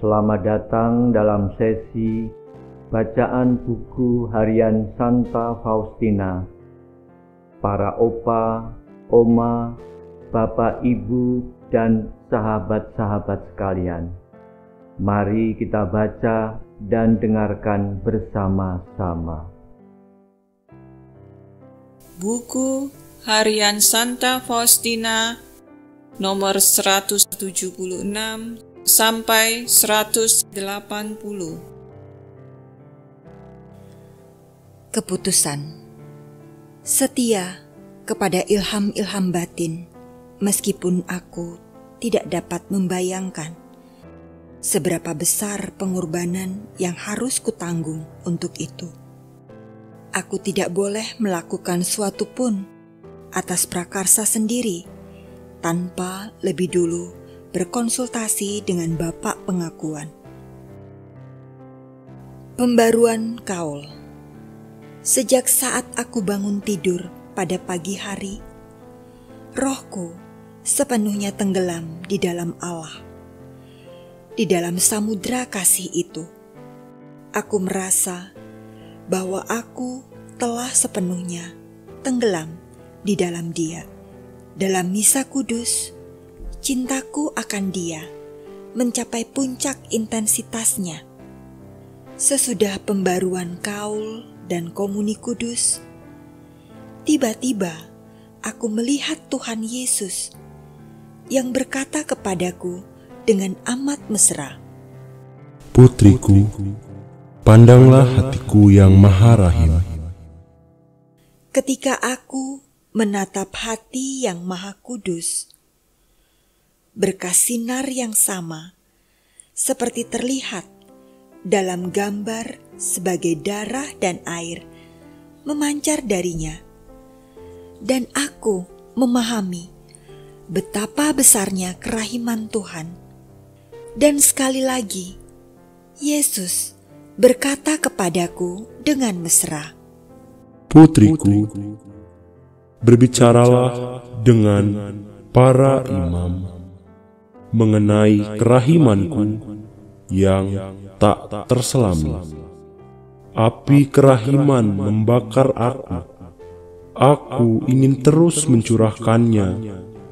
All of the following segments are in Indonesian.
Selamat datang dalam sesi bacaan buku harian Santa Faustina. Para opa, oma, bapak, ibu, dan sahabat-sahabat sekalian, mari kita baca dan dengarkan bersama-sama. Buku Harian Santa Faustina nomor 176 sampai 180. Keputusan. Setia kepada ilham-ilham batin, meskipun aku tidak dapat membayangkan seberapa besar pengorbanan yang harus kutanggung untuk itu. Aku tidak boleh melakukan suatu pun atas prakarsa sendiri tanpa lebih dulu berkonsultasi dengan Bapak Pengakuan. Pembaruan kaul. Sejak saat aku bangun tidur pada pagi hari, rohku sepenuhnya tenggelam di dalam Allah. Di dalam samudra kasih itu, aku merasa bahwa aku telah sepenuhnya tenggelam di dalam Dia. Dalam misa kudus, cintaku akan Dia mencapai puncak intensitasnya. Sesudah pembaruan kaul dan komuni kudus, tiba-tiba aku melihat Tuhan Yesus yang berkata kepadaku dengan amat mesra, "Putriku, pandanglah hatiku yang maha rahim." Ketika aku menatap hati yang maha kudus, berkas sinar yang sama seperti terlihat dalam gambar sebagai darah dan air memancar darinya, dan aku memahami betapa besarnya kerahiman Tuhan. Dan sekali lagi, Yesus berkata kepadaku dengan mesra, "Putriku, berbicaralah dengan para imam mengenai kerahimanku yang tak terselami. Api kerahiman membakar aku. Aku ingin terus mencurahkannya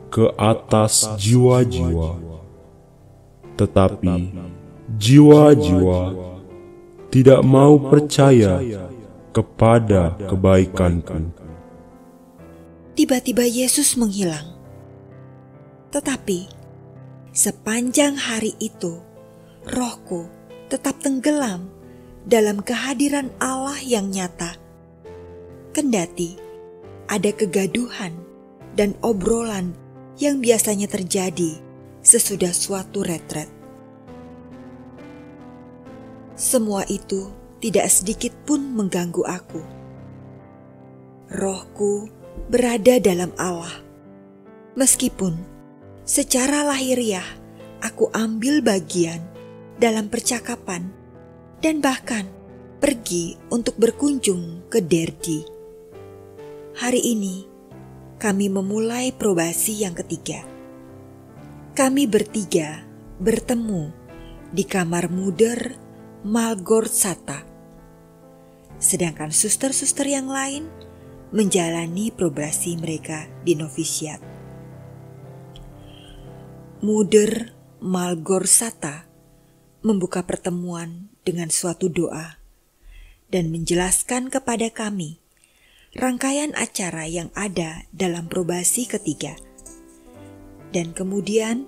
ke atas jiwa-jiwa. Tetapi jiwa-jiwa tidak mau percaya kepada kebaikanku." Tiba-tiba Yesus menghilang. Tetapi sepanjang hari itu, rohku tetap tenggelam dalam kehadiran Allah yang nyata. Kendati ada kegaduhan dan obrolan yang biasanya terjadi sesudah suatu retret. Semua itu tidak sedikit pun mengganggu aku. Rohku berada dalam Allah, meskipun secara lahiriah aku ambil bagian dalam percakapan dan bahkan pergi untuk berkunjung ke Derdi. Hari ini kami memulai probasi yang ketiga. Kami bertiga bertemu di kamar Muder Malgorzata, sedangkan suster-suster yang lain menjalani probasi mereka di novisiat. Muder Malgorzata membuka pertemuan dengan suatu doa dan menjelaskan kepada kami rangkaian acara yang ada dalam probasi ketiga, dan kemudian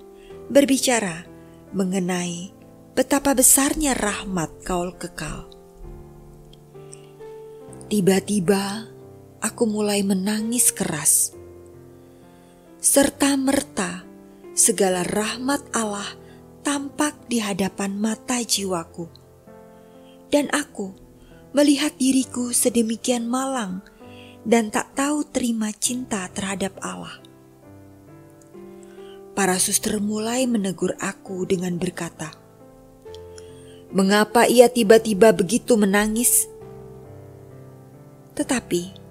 berbicara mengenai betapa besarnya rahmat kaul kekal. Tiba-tiba aku mulai menangis keras. Serta merta segala rahmat Allah tampak di hadapan mata jiwaku, dan aku melihat diriku sedemikian malang dan tak tahu terima cinta terhadap Allah. Para suster mulai menegur aku dengan berkata, "Mengapa ia tiba-tiba begitu menangis?" Tetapi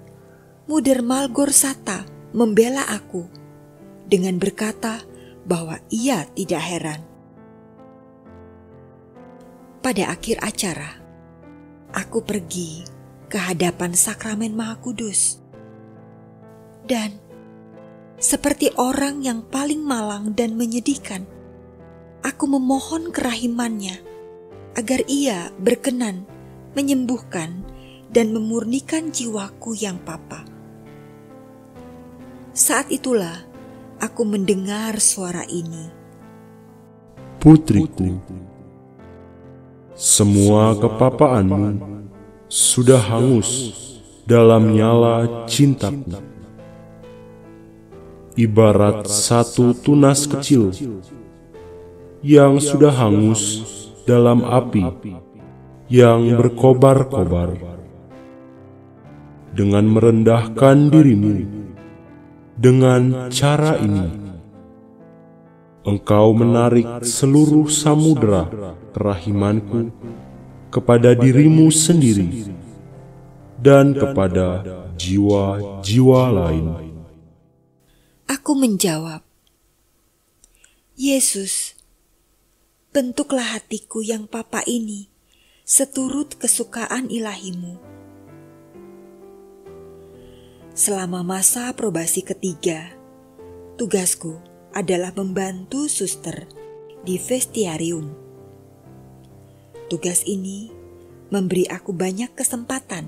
Muder Malgorzata membela aku dengan berkata bahwa ia tidak heran. pada akhir acara, aku pergi ke hadapan Sakramen Maha Kudus. Dan seperti orang yang paling malang dan menyedihkan, aku memohon kerahimannya agar ia berkenan menyembuhkan dan memurnikan jiwaku yang papa. Saat itulah aku mendengar suara ini. Putriku, semua kepapaanmu sudah hangus dalam nyala cintaku. Ibarat satu tunas kecil yang sudah hangus dalam api yang berkobar-kobar. Dengan merendahkan dirimu dengan cara ini, engkau menarik seluruh samudera kerahimanku kepada dirimu sendiri dan kepada jiwa-jiwa lain. Aku menjawab, Yesus, bentuklah hatiku yang papa ini seturut kesukaan ilahimu. Selama masa probasi ketiga, tugasku adalah membantu suster di vestiarium. Tugas ini memberi aku banyak kesempatan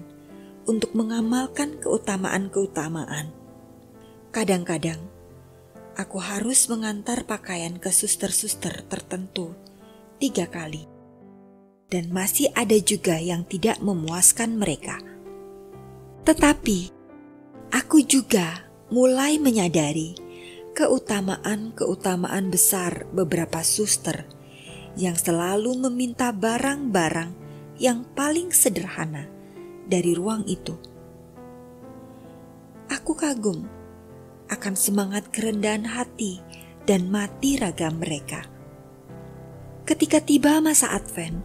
untuk mengamalkan keutamaan-keutamaan. Kadang-kadang, aku harus mengantar pakaian ke suster-suster tertentu 3 kali. Dan masih ada juga yang tidak memuaskan mereka. Tetapi, aku juga mulai menyadari keutamaan-keutamaan besar beberapa suster yang selalu meminta barang-barang yang paling sederhana dari ruang itu. Aku kagum akan semangat kerendahan hati dan mati raga mereka. Ketika tiba masa Advent,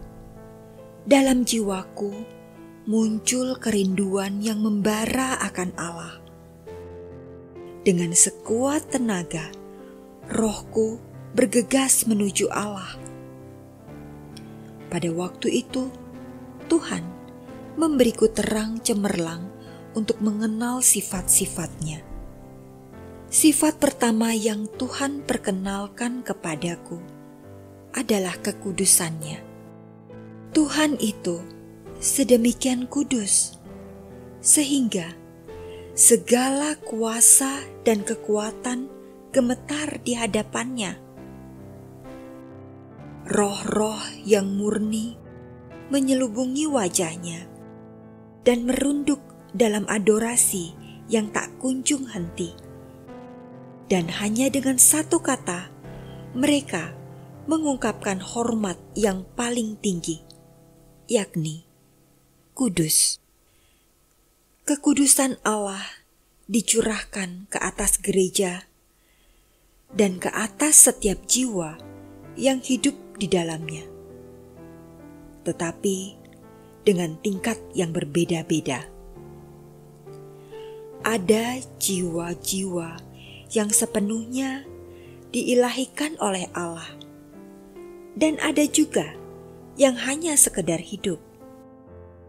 dalam jiwaku muncul kerinduan yang membara akan Allah. Dengan sekuat tenaga, rohku bergegas menuju Allah. Pada waktu itu, Tuhan memberiku terang cemerlang untuk mengenal sifat-sifatnya. Sifat pertama yang Tuhan perkenalkan kepadaku adalah kekudusannya. Tuhan itu sedemikian kudus, sehingga segala kuasa dan kekuatan gemetar di hadapannya. Roh-roh yang murni menyelubungi wajahnya dan merunduk dalam adorasi yang tak kunjung henti. Dan hanya dengan satu kata, mereka mengungkapkan hormat yang paling tinggi, yakni kudus. Kekudusan Allah dicurahkan ke atas gereja dan ke atas setiap jiwa yang hidup di dalamnya, tetapi dengan tingkat yang berbeda-beda. Ada jiwa-jiwa yang sepenuhnya diilahikan oleh Allah, dan ada juga yang hanya sekedar hidup.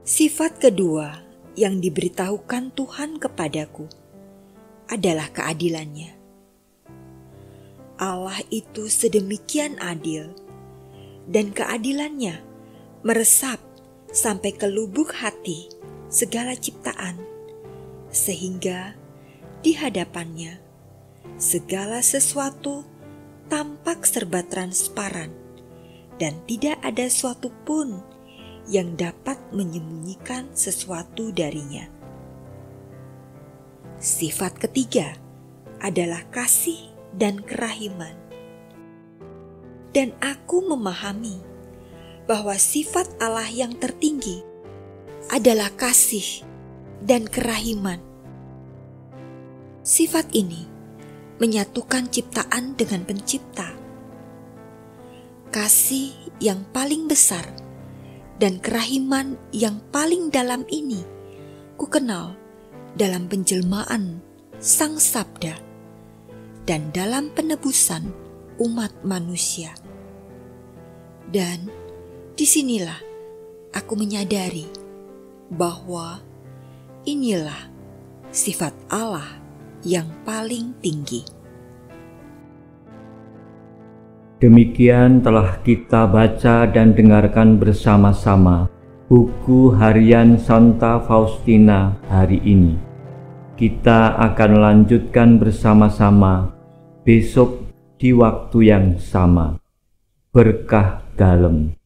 Sifat kedua yang diberitahukan Tuhan kepadaku adalah keadilannya. Allah itu sedemikian adil, dan keadilannya meresap sampai ke lubuk hati segala ciptaan, sehingga di hadapannya segala sesuatu tampak serba transparan, dan tidak ada suatu pun yang dapat menyembunyikan sesuatu darinya. Sifat ketiga adalah kasih dan kerahiman. Dan aku memahami bahwa sifat Allah yang tertinggi adalah kasih dan kerahiman. Sifat ini menyatukan ciptaan dengan pencipta. Kasih yang paling besar dan kerahiman yang paling dalam ini kukenal dalam penjelmaan Sang Sabda dan dalam penebusan umat manusia. Dan Disinilah aku menyadari bahwa inilah sifat Allah yang paling tinggi. Demikian telah kita baca dan dengarkan bersama-sama buku harian Santa Faustina hari ini. Kita akan lanjutkan bersama-sama besok di waktu yang sama. Berkah dalam.